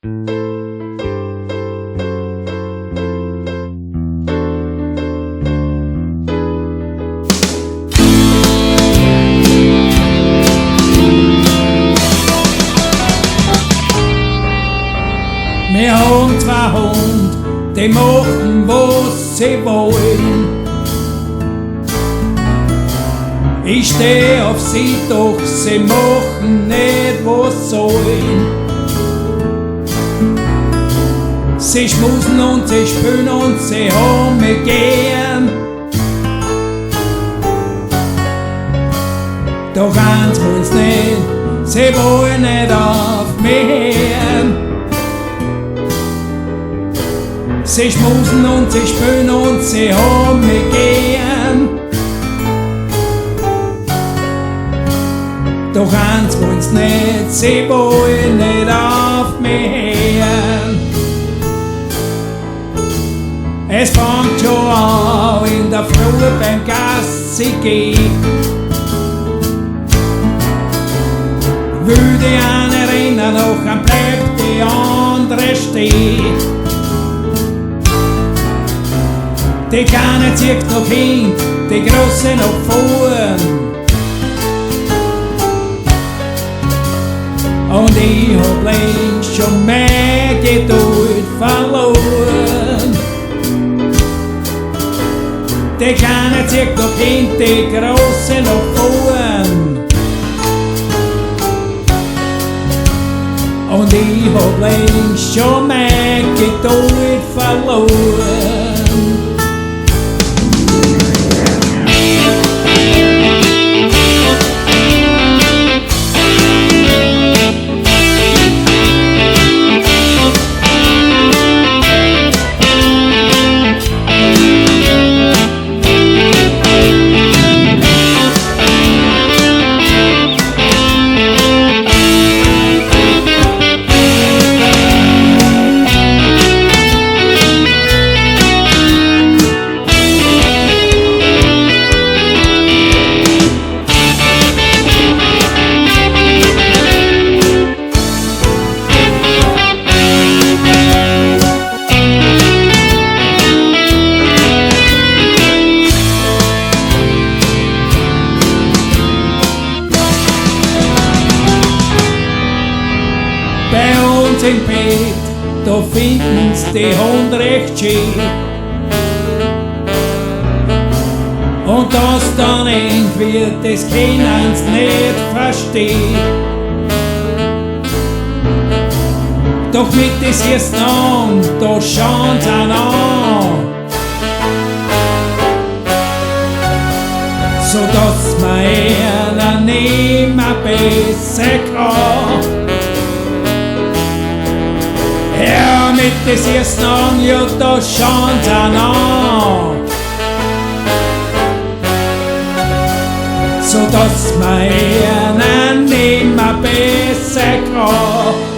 Wir haben zwei Hunde, die machen, was sie wollen. Ich steh auf sie, doch sie machen nicht, was sollen. Sie schmusen und sie spülen und sie haben mich gern. Doch eins wollen's nicht, sie wollen nicht auf mich hören. Sie schmusen und sie spülen und sie haben mich gern. Doch eins wollen's nicht, sie wollen nicht auf mich hören. Es fängt schon an in der Früh beim Gassi gehen. Will die eine rennen, noch dann bleibt die andere stehen. Die Kleine zieht noch hin, die Große noch vorn. Und ich hab längst schon mehr Geduld verloren. Die Kleine zieht noch hin, die Große noch vorn. Und ich hab längst schon mehr Geduld verloren. Im Bett, da finden's die Hunde recht schön. Und dass dann eng wird, das können's nicht verstehen. Doch mit des ersten an, da schauen's an an. So dass man einer nimmer besser kann. Ja, mit des ersten an, ja, da schauen's an an. So dass man einer nimmer besser kann.